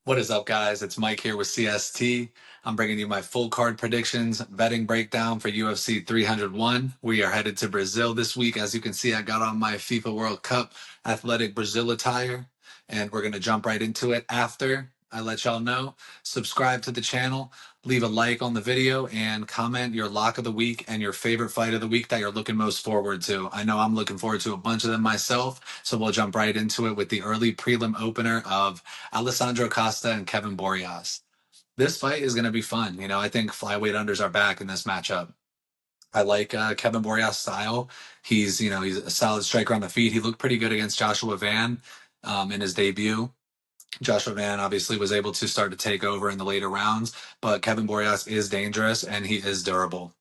What is up, guys? It's Mike here with CST. I'm bringing you my full card predictions, betting breakdown for UFC 301. We are headed to Brazil this week. As you can see, I got on my FIFA World Cup Athletic Brazil attire, and we're going to jump right into it after I let y'all know. Subscribe to the channel, leave a like on the video, and comment your lock of the week and your favorite fight of the week that you're looking most forward to. I know I'm looking forward to a bunch of them myself, so we'll jump right into it with the early prelim opener of Alessandro Costa and Kevin Borras. This fight is going to be fun. I think flyweight unders are back in this matchup. I like Kevin Borjas' style. He's a solid striker on the feet. He looked pretty good against Joshua Van in his debut. Joshua Van obviously was able to start to take over in the later rounds, but Kevin Borjas is dangerous and he is durable.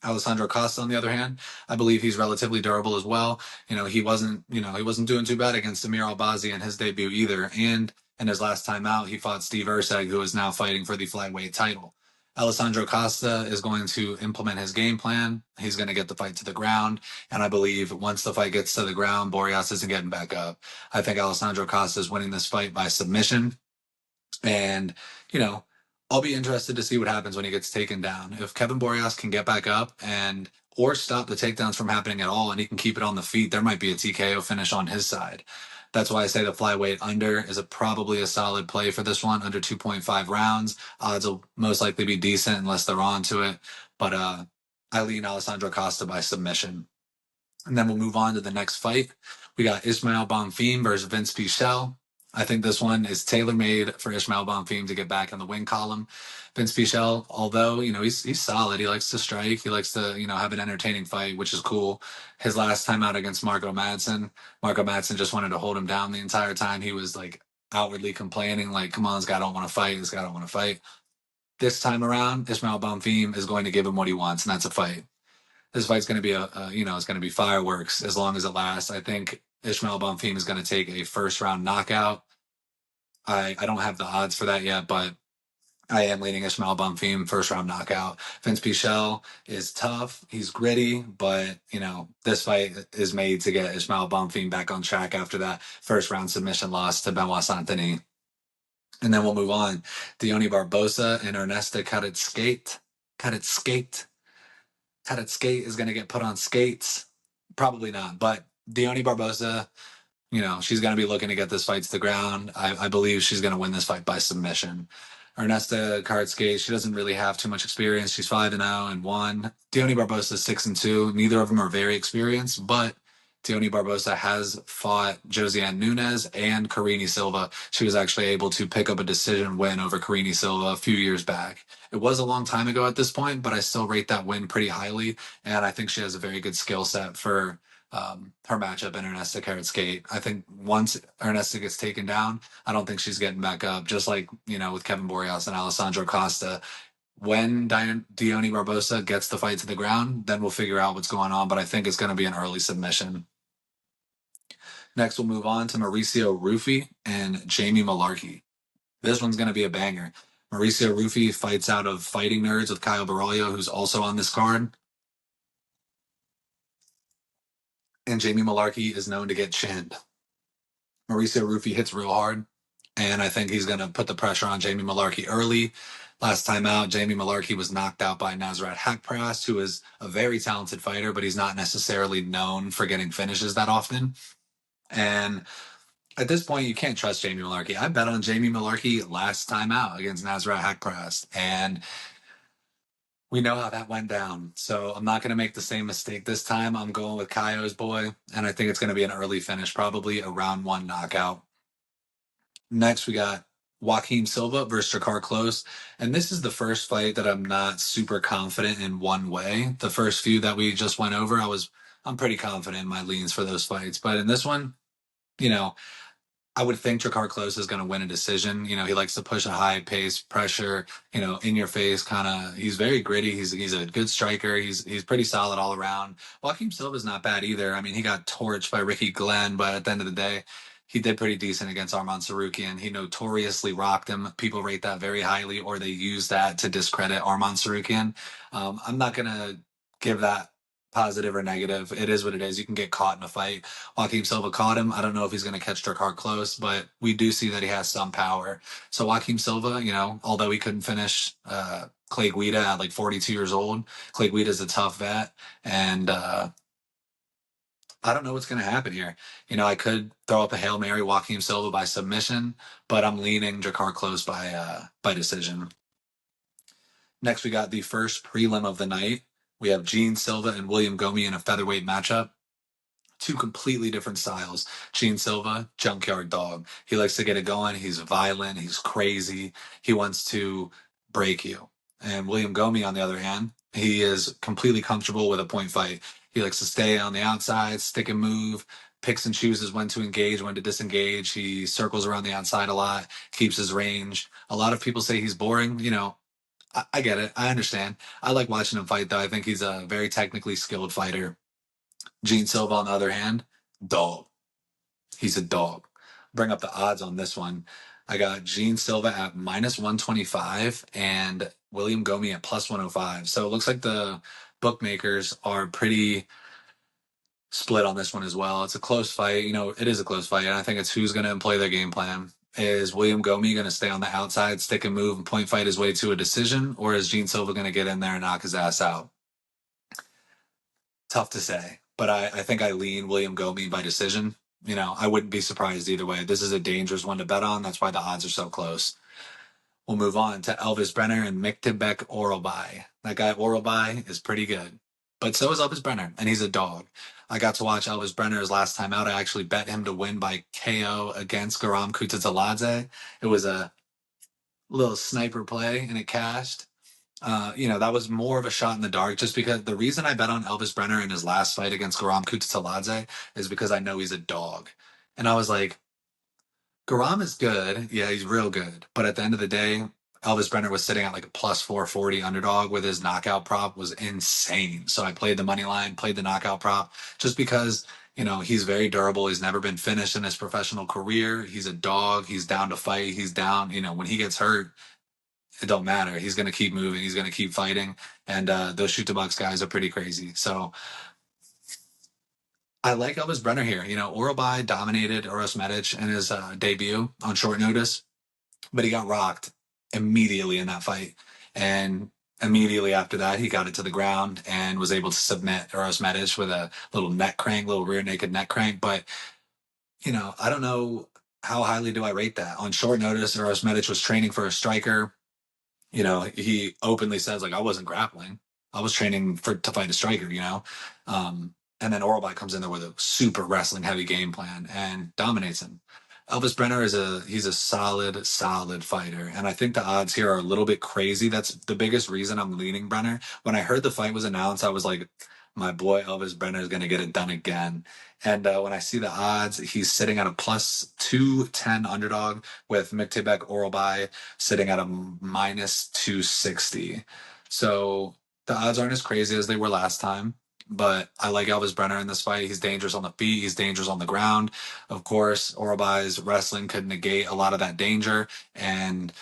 Alessandro Costa, on the other hand, I believe he's relatively durable as well. He wasn't doing too bad against Amir Albazi in his debut either. And in his last time out, he fought Steve Erceg, who is now fighting for the flyweight title. Alessandro Costa is going to implement his game plan. He's going to get the fight to the ground. And I believe once the fight gets to the ground, Borjas isn't getting back up. I think Alessandro Costa is winning this fight by submission. And, you know, I'll be interested to see what happens when he gets taken down. If Kevin Borjas can get back up and or stop the takedowns from happening at all and he can keep it on the feet, there might be a TKO finish on his side. That's why I say the flyweight under is probably a solid play for this one, under 2.5 rounds. Odds will most likely be decent unless they're on to it. But I lean Alessandro Costa by submission. And then we'll move on to the next fight. We got Ismael Bonfim versus Vince Pichel. I think this one is tailor-made for Ismael Bonfim to get back in the win column. Vince Pichel, although, he's solid. He likes to strike. He likes to, have an entertaining fight, which is cool. His last time out against Marco Madsen just wanted to hold him down the entire time. He was like outwardly complaining, like, come on, this guy don't want to fight. This guy don't want to fight. This time around, Ismael Bonfim is going to give him what he wants, and that's a fight. This fight's going to be it's going to be fireworks as long as it lasts. I think Ismael Bonfim is going to take a first round knockout. I don't have the odds for that yet, but I am leaning Ismael Bonfim first round knockout. Vince Pichel is tough. He's gritty, but this fight is made to get Ismael Bonfim back on track after that first round submission loss to Benoit Saint-Denis. And then we'll move on. Deone Barbosa and Ernesta Karatskate is going to get put on skates. Probably not, but Deone Barbosa, she's going to be looking to get this fight to the ground. I believe she's going to win this fight by submission. Ernesta Karatskate, she doesn't really have too much experience. She's 5-0-1. Deone Barbosa is 6-2. Neither of them are very experienced, but Deone Barbosa has fought Josiane Nunes and Karine Silva. She was actually able to pick up a decision win over Karine Silva a few years back. It was a long time ago at this point, but I still rate that win pretty highly, and I think she has a very good skill set for her matchup in Ernesta Karatskate. I think once Ernesta gets taken down, I don't think she's getting back up, just like, with Kevin Borjas and Alessandro Costa. When Deone Barbosa gets the fight to the ground, then we'll figure out what's going on, but I think it's going to be an early submission. Next, we'll move on to Mauricio Rufy and Jamie Malarkey. This one's going to be a banger. Mauricio Rufy fights out of Fighting Nerds with Kyle Barolio, who's also on this card. And Jamie Malarkey is known to get chinned. Mauricio Rufy hits real hard, and I think he's going to put the pressure on Jamie Malarkey early. Last time out, Jamie Malarkey was knocked out by Nasrat Haqparast, who is a very talented fighter, but he's not necessarily known for getting finishes that often. And at this point, you can't trust Jamie Malarkey. I bet on Jamie Malarkey last time out against Nasrat Haqparast, and we know how that went down. So I'm not going to make the same mistake this time. I'm going with Kaio's boy, and I think it's going to be an early finish, probably a round one knockout. Next, we got Joaquim Silva versus Drakkar Klose. And this is the first fight that I'm not super confident in one way. The first few that we just went over, I'm pretty confident in my leans for those fights. But in this one, I would think Drakkar Klose is going to win a decision. He likes to push a high pace, pressure, in your face kind of. He's very gritty. He's a good striker. He's pretty solid all around. Joaquim Silva's not bad either. I mean, he got torched by Ricky Glenn, but at the end of the day, he did pretty decent against Arman Tsarukyan. He notoriously rocked him. People rate that very highly, or they use that to discredit Arman Tsarukyan. I'm not going to give that positive or negative. It is what it is. You can get caught in a fight. Joaquim Silva caught him. I don't know if he's going to catch Drakkar close, but we do see that he has some power. So Joaquim Silva, although he couldn't finish Clay Guida at like 42 years old, Clay Guida is a tough vet, and I don't know what's going to happen here. I could throw up a Hail Mary Joaquim Silva by submission, but I'm leaning Drakkar close by decision. Next, we got the first prelim of the night. We have Gene Silva and William Gomi in a featherweight matchup. Two completely different styles. Gene Silva, junkyard dog. He likes to get it going. He's violent. He's crazy. He wants to break you. And William Gomi, on the other hand, he is completely comfortable with a point fight. He likes to stay on the outside, stick and move, picks and chooses when to engage, when to disengage. He circles around the outside a lot, keeps his range. A lot of people say he's boring. I get it. I understand. I like watching him fight, though. I think he's a very technically skilled fighter. Gene Silva, on the other hand, dog. He's a dog. Bring up the odds on this one. I got Gene Silva at -125 and William Gomi at +105. So it looks like the bookmakers are pretty split on this one as well. It's a close fight. It is a close fight, and I think it's who's going to employ their game plan. Is William Gomi going to stay on the outside, stick and move, and point fight his way to a decision, or is Gene Silva going to get in there and knock his ass out? Tough to say, but I think I lean William Gomi by decision. I wouldn't be surprised either way. This is a dangerous one to bet on. That's why the odds are so close. We'll move on to Elvis Brenner and Miktibek Orolbai. That guy Orolbai is pretty good, but so is Elvis Brenner, and he's a dog. I got to watch Elvis Brenner his last time out. I actually bet him to win by KO against Garam Kutateladze. It was a little sniper play, and it cashed. That was more of a shot in the dark, just because the reason I bet on Elvis Brenner in his last fight against Garam Kutateladze is because I know he's a dog. And I was like, Garam is good. Yeah, he's real good. But at the end of the day, Elvis Brenner was sitting at like a +440 underdog with his knockout prop was insane. So I played the money line, played the knockout prop just because, he's very durable. He's never been finished in his professional career. He's a dog. He's down to fight. He's down, when he gets hurt, it don't matter. He's going to keep moving. He's going to keep fighting. And those shoot the box guys are pretty crazy. So I like Elvis Brenner here. Orolbai dominated Uros Medic in his debut on short notice, but he got rocked immediately in that fight. And immediately after that, he got it to the ground and was able to submit Uros Medic with a little neck crank, little rear naked neck crank. But, I don't know how highly do I rate that. On short notice, Uros Medic was training for a striker. He openly says, like, I wasn't grappling. I was training to fight a striker, and then Orolbai comes in there with a super wrestling heavy game plan and dominates him. Elvis Brenner he's a solid, solid fighter. And I think the odds here are a little bit crazy. That's the biggest reason I'm leaning Brenner. When I heard the fight was announced, I was like, my boy Elvis Brenner is going to get it done again. And when I see the odds, he's sitting at a +210 underdog with Miktibek Orolbai sitting at a -260. So the odds aren't as crazy as they were last time. But I like Elvis Brenner in this fight. He's dangerous on the feet. He's dangerous on the ground. Of course, Orolbai's wrestling could negate a lot of that danger. And,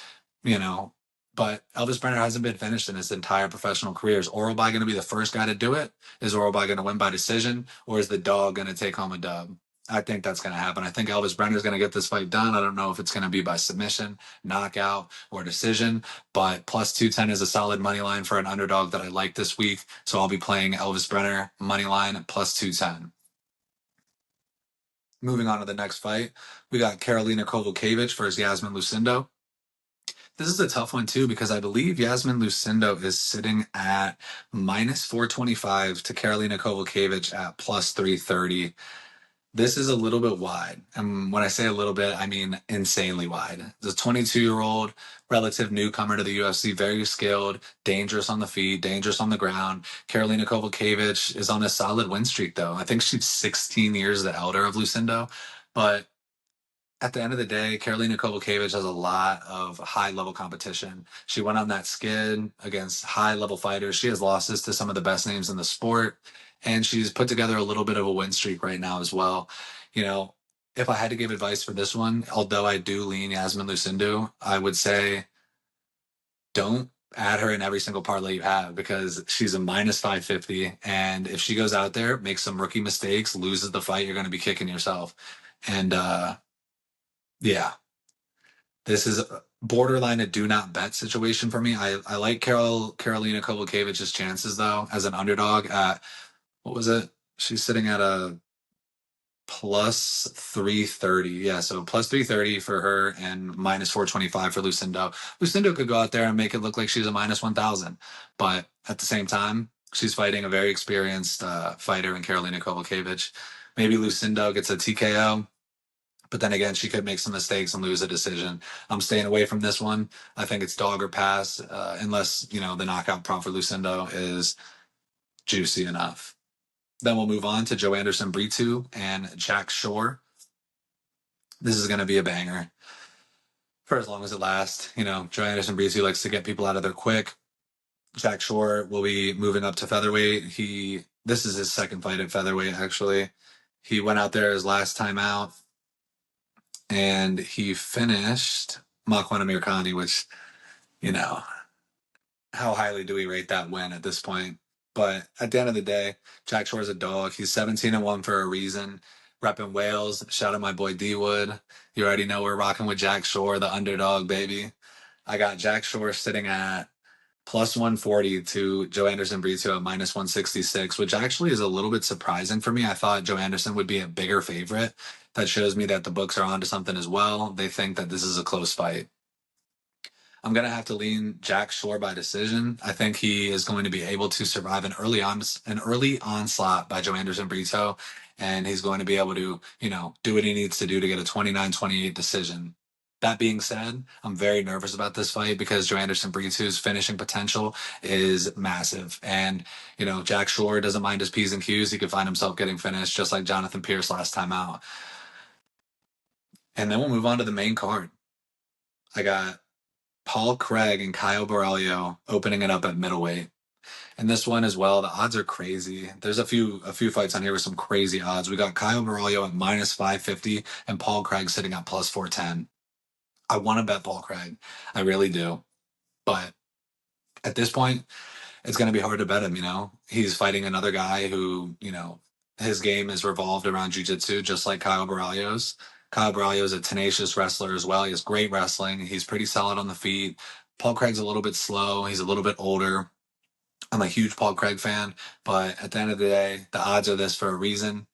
but Elvis Brenner hasn't been finished in his entire professional career. Is Orolbai going to be the first guy to do it? Is Orolbai going to win by decision? Or is the dog going to take home a dub? I think that's going to happen. I think Elvis Brenner is going to get this fight done. I don't know if it's going to be by submission, knockout, or decision, but +210 is a solid money line for an underdog that I like this week. So I'll be playing Elvis Brenner money line +210. Moving on to the next fight, we got Karolina Kovalkova versus Yasmin Lucindo. This is a tough one too because I believe Yasmin Lucindo is sitting at -425 to Karolina Kovalkova at +330. This is a little bit wide. And when I say a little bit, I mean insanely wide. The 22-year-old relative newcomer to the UFC, very skilled, dangerous on the feet, dangerous on the ground. Karolina Kovalkova is on a solid win streak, though. I think she's 16 years the elder of Lucindo. But at the end of the day, Karolina Kovalkova has a lot of high-level competition. She went on that skid against high-level fighters. She has losses to some of the best names in the sport, and she's put together a little bit of a win streak right now as well. If I had to give advice for this one, although I do lean Yasmin Lucindo, I would say don't add her in every single parlay you have because she's a minus 550. And if she goes out there, makes some rookie mistakes, loses the fight, you're going to be kicking yourself. And yeah, this is borderline a do not bet situation for me. I like Karolina Kovalkovich's chances though as an underdog at what was it? She's sitting at a plus 330. Yeah, so plus 330 for her and minus 425 for Lucendo. Lucendo could go out there and make it look like she's a minus 1000, but at the same time, she's fighting a very experienced fighter in Karolina Kovalkovich. Maybe Lucendo gets a TKO. But then again, she could make some mistakes and lose a decision. I'm staying away from this one. I think it's dog or pass, unless the knockout prompt for Lucendo is juicy enough. Then we'll move on to Joe Anderson Brito and Jack Shore. This is going to be a banger for as long as it lasts. Joe Anderson Brito likes to get people out of there quick. Jack Shore will be moving up to featherweight. This is his second fight at featherweight, actually. He went out there his last time out, and he finished Makwan Amirkhani, which, how highly do we rate that win at this point? But at the end of the day, Jack Shore's a dog. He's 17-1 for a reason. Repping Wales. Shout out my boy D Wood. You already know we're rocking with Jack Shore, the underdog, baby. I got Jack Shore sitting at plus 140 to Joe Anderson Brito at minus 166, which actually is a little bit surprising for me. I thought Joe Anderson would be a bigger favorite. That shows me that the books are onto something as well. They think that this is a close fight. I'm going to have to lean Jack Shore by decision. I think he is going to be able to survive an early onslaught by Joe Anderson Brito, and he's going to be able to, do what he needs to do to get a 29-28 decision. That being said, I'm very nervous about this fight because Joe Anderson Brito's finishing potential is massive. And, Jack Shore doesn't mind his P's and Q's. He could find himself getting finished just like Jonathan Pierce last time out. And then we'll move on to the main card. I got Paul Craig and Kyle Borralho opening it up at middleweight. And this one as well, the odds are crazy. There's a few fights on here with some crazy odds. We got Kyle Borralho at minus 550 and Paul Craig sitting at plus 410. I want to bet Paul Craig. I really do. But at this point, it's going to be hard to bet him, He's fighting another guy who, his game is revolved around jiu-jitsu, just like Kyle Borralho's. Kyle Borralho is a tenacious wrestler as well. He has great wrestling. He's pretty solid on the feet. Paul Craig's a little bit slow. He's a little bit older. I'm a huge Paul Craig fan, but at the end of the day, the odds are this for a reason.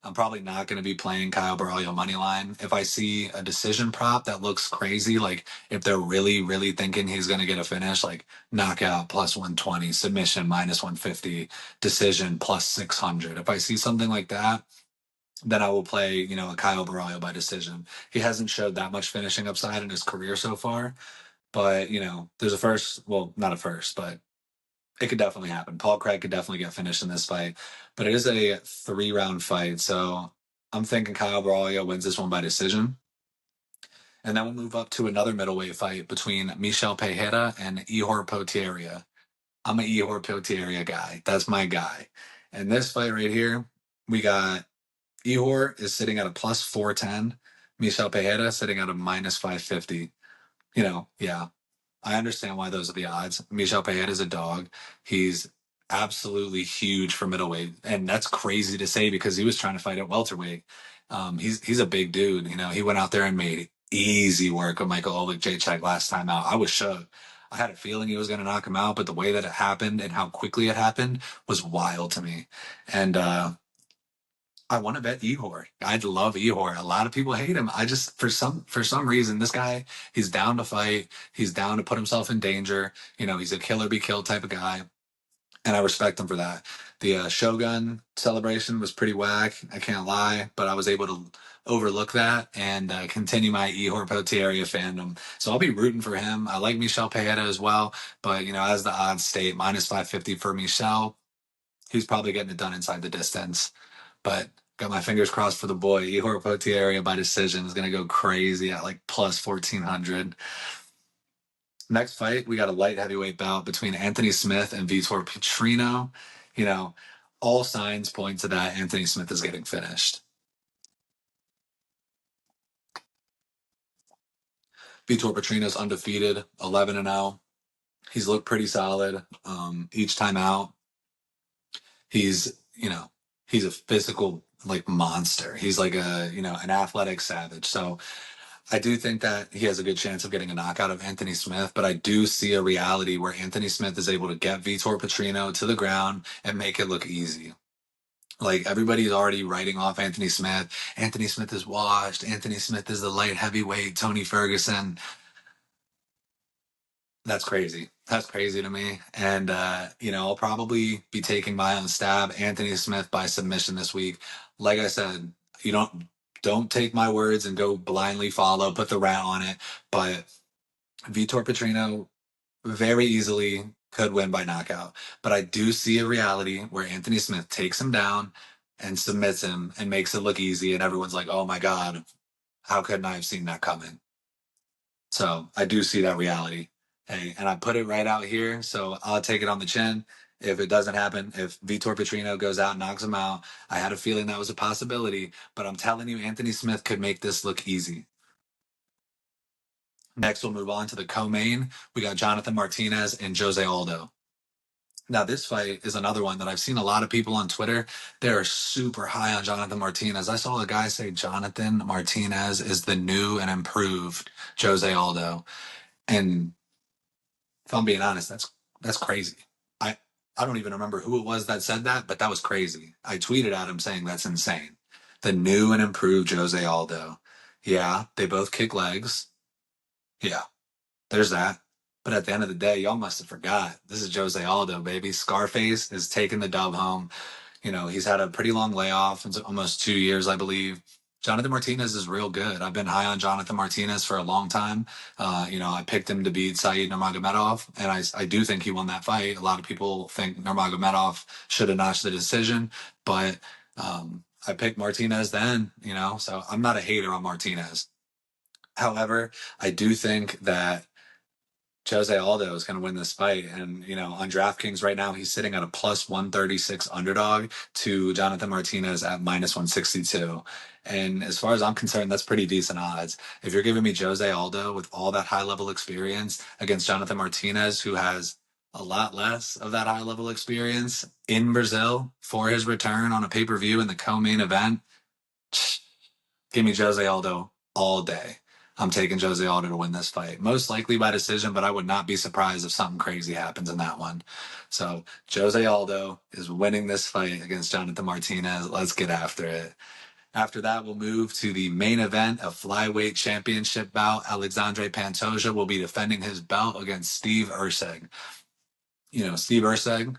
I'm probably not going to be playing Kyle Borralho money line. If I see a decision prop that looks crazy, like if they're really, really thinking he's going to get a finish, like knockout plus 120, submission minus 150, decision plus 600. If I see something like that, then I will play, a Kyle Borralho by decision. He hasn't showed that much finishing upside in his career so far, but, there's a first, well, not a first, but it could definitely happen. Paul Craig could definitely get finished in this fight, but it is a 3-round fight. So I'm thinking Kyle Borralho wins this one by decision. And then we'll move up to another middleweight fight between Michel Pereira and Ihor Potieria. I'm an Ihor Potieria guy. That's my guy. And this fight right here, we got Ihor is sitting at a plus 410. Michel Pereira sitting at a minus 550. Yeah, I understand why those are the odds. Michel Payet is a dog. He's absolutely huge for middleweight, and that's crazy to say because he was trying to fight at welterweight. He's a big dude. He went out there and made easy work of Michael Jacek last time out. I was shook. I had a feeling he was going to knock him out, but the way that it happened and how quickly it happened was wild to me. And I want to bet Ihor. I love Ihor. A lot of people hate him. I just for some reason this guy, he's down to fight. He's down to put himself in danger. He's a killer be killed type of guy, and I respect him for that. The Shogun celebration was pretty whack. I can't lie, but I was able to overlook that and continue my Ihor Potieria fandom. So I'll be rooting for him. I like Michel Pereira as well, but as the odds state, minus 550 for Michel. He's probably getting it done inside the distance. But got my fingers crossed for the boy. Ihor Potieria by decision is going to go crazy at like plus 1,400. Next fight, we got a light heavyweight bout between Anthony Smith and Vitor Petrino. All signs point to that Anthony Smith is getting finished. Vitor Petrino's undefeated, 11-0. He's looked pretty solid each time out. He's, he's a physical like monster. He's like an athletic savage. So I do think that he has a good chance of getting a knockout of Anthony Smith, but I do see a reality where Anthony Smith is able to get Vitor Petrino to the ground and make it look easy. Like everybody's already writing off Anthony Smith. Anthony Smith is washed. Anthony Smith is the light heavyweight Tony Ferguson. That's crazy. That's crazy to me. And I'll probably be taking my own stab, Anthony Smith by submission this week. Like I said, you don't take my words and go blindly follow, put the rat on it. But Vitor Petrino very easily could win by knockout. But I do see a reality where Anthony Smith takes him down and submits him and makes it look easy. And everyone's like, oh my God, how couldn't I have seen that coming? So I do see that reality. Hey, and I put it right out here. So I'll take it on the chin. If it doesn't happen, if Vitor Petrino goes out and knocks him out, I had a feeling that was a possibility. But I'm telling you, Anthony Smith could make this look easy. Next, we'll move on to the co-main. We got Jonathan Martinez and Jose Aldo. Now, this fight is another one that I've seen a lot of people on Twitter. They're super high on Jonathan Martinez. I saw a guy say Jonathan Martinez is the new and improved Jose Aldo. And if I'm being honest, that's crazy. I I don't even remember who it was that said that, but that was crazy. I tweeted at him saying that's insane. The new and improved Jose Aldo. Yeah, they both kick legs. Yeah, there's that. But at the end of the day, y'all must have forgot. This is Jose Aldo, baby. Scarface is taking the dub home. He's had a pretty long layoff. It's almost 2 years, I believe. Jonathan Martinez is real good. I've been high on Jonathan Martinez for a long time. I picked him to beat Saeed Nurmagomedov, and I do think he won that fight. A lot of people think Nurmagomedov should have notched the decision, but I picked Martinez then, so I'm not a hater on Martinez. However, I do think that Jose Aldo is going to win this fight. And, on DraftKings right now, he's sitting at a plus 136 underdog to Jonathan Martinez at minus 162. And as far as I'm concerned, that's pretty decent odds. If you're giving me Jose Aldo with all that high level experience against Jonathan Martinez, who has a lot less of that high level experience in Brazil for his return on a pay per view in the co main event, give me Jose Aldo all day. I'm taking Jose Aldo to win this fight. Most likely by decision, but I would not be surprised if something crazy happens in that one. So Jose Aldo is winning this fight against Jonathan Martinez. Let's get after it. After that, we'll move to the main event, a flyweight championship bout. Alexandre Pantoja will be defending his belt against Steve Erceg. Steve Erceg,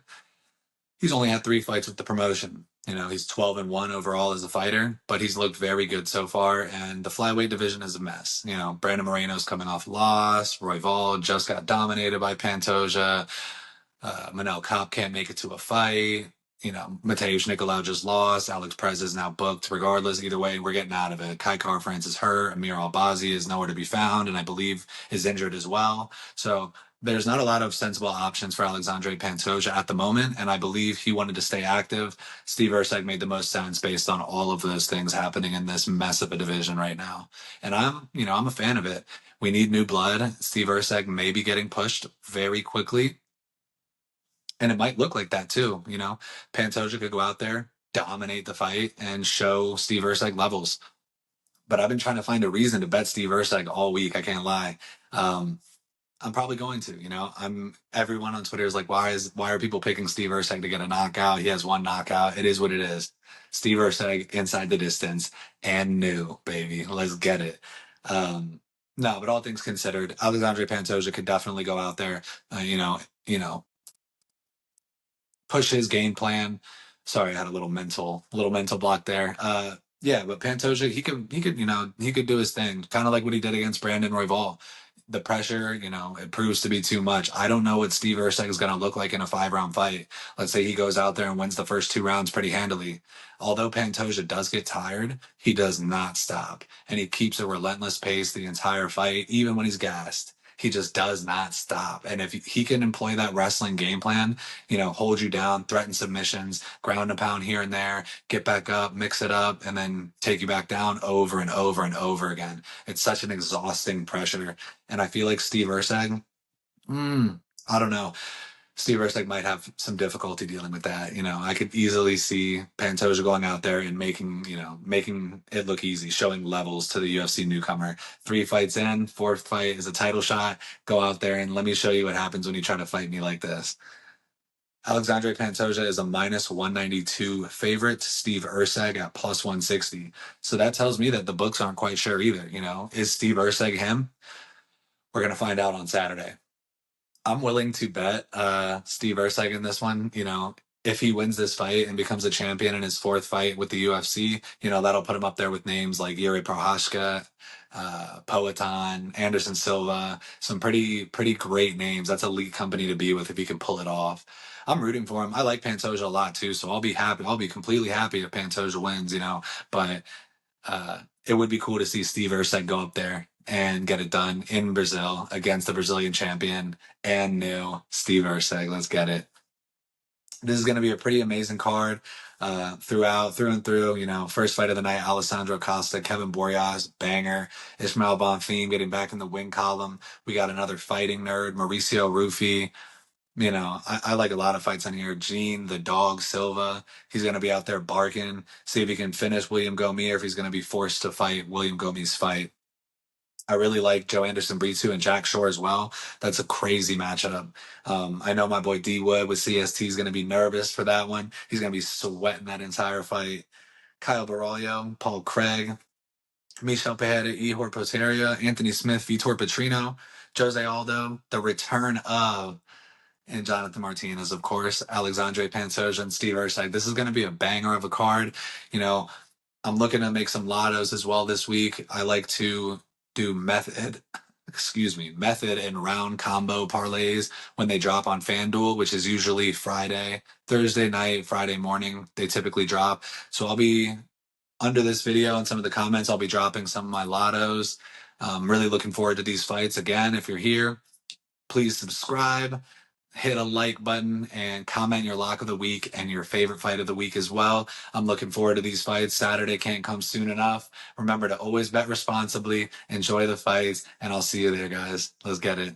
he's only had 3 fights with the promotion. He's 12-1 overall as a fighter, but he's looked very good so far. And the flyweight division is a mess. Brandon Moreno's coming off loss. Royval just got dominated by Pantoja. Manel Kopp can't make it to a fight. Mateusz Nicolau just lost. Alex Perez is now booked. Regardless, either way, we're getting out of it. Kai Car-France is hurt. Amir Albazi is nowhere to be found, and I believe is injured as well. So there's not a lot of sensible options for Alexandre Pantoja at the moment, and I believe he wanted to stay active. Steve Erceg made the most sense based on all of those things happening in this mess of a division right now. And I'm a fan of it. We need new blood. Steve Erceg may be getting pushed very quickly. And it might look like that too, Pantoja could go out there, dominate the fight, and show Steve Erceg levels. But I've been trying to find a reason to bet Steve Erceg all week. I can't lie. I'm probably going to, everyone on Twitter is like, why are people picking Steve Erceg to get a knockout? He has one knockout. It is what it is. Steve Erceg inside the distance and new, baby. Let's get it. No, but all things considered, Alexandre Pantoja could definitely go out there, push his game plan. Sorry, I had a little mental block there. Yeah, but Pantoja, he could do his thing, kind of like what he did against Brandon Royval. The pressure, it proves to be too much. I don't know what Steve Erceg is going to look like in a 5-round fight. Let's say he goes out there and wins the first 2 rounds pretty handily. Although Pantoja does get tired, he does not stop. And he keeps a relentless pace the entire fight, even when he's gassed. He just does not stop. And if he can employ that wrestling game plan, hold you down, threaten submissions, ground and pound here and there, get back up, mix it up, and then take you back down over and over and over again. It's such an exhausting pressure. And I feel like Steve Erceg, I don't know. Steve Erceg might have some difficulty dealing with that. I could easily see Pantoja going out there and making it look easy, showing levels to the UFC newcomer. 3 fights in, fourth fight is a title shot. Go out there and let me show you what happens when you try to fight me like this. Alexandre Pantoja is a minus 192 favorite. Steve Erceg at plus 160. So that tells me that the books aren't quite sure either. Is Steve Erceg him? We're going to find out on Saturday. I'm willing to bet Steve Erceg in this one. If he wins this fight and becomes a champion in his fourth fight with the UFC, that'll put him up there with names like Yuri Prohashka, Poatan, Anderson Silva, some pretty great names. That's elite company to be with if he can pull it off. I'm rooting for him. I like Pantoja a lot too, so I'll be happy. I'll be completely happy if Pantoja wins, but it would be cool to see Steve Erceg go up there and get it done in Brazil against the Brazilian champion and new Steve Erceg. Let's get it. This is going to be a pretty amazing card through and through. First fight of the night, Alessandro Costa, Kevin Borras, banger. Ismael Bonfim getting back in the win column. We got another fighting nerd, Mauricio Rufy. I like a lot of fights on here. Gene, the dog, Silva, he's going to be out there barking, see if he can finish William Gomi or if he's going to be forced to fight William Gomi's fight. I really like Joe Anderson Brito and Jack Shore as well. That's a crazy matchup. I know my boy D Wood with CST is going to be nervous for that one. He's going to be sweating that entire fight. Kyle Baralho, Paul Craig, Michel Pereira, Ihor Poteria, Anthony Smith, Vitor Petrino, Jose Aldo, the return of and Jonathan Martinez, of course, Alexandre Pantoja and Steve Erceg. This is going to be a banger of a card. I'm looking to make some lottos as well this week. I like to do method and round combo parlays when they drop on FanDuel, which is usually Thursday night, Friday morning. They typically drop. So I'll be under this video and some of the comments, I'll be dropping some of my lottos. I'm really looking forward to these fights. Again, if you're here, please subscribe, hit a like button, and comment your lock of the week and your favorite fight of the week as well. I'm looking forward to these fights. Saturday can't come soon enough. Remember to always bet responsibly, enjoy the fights, and I'll see you there, guys. Let's get it.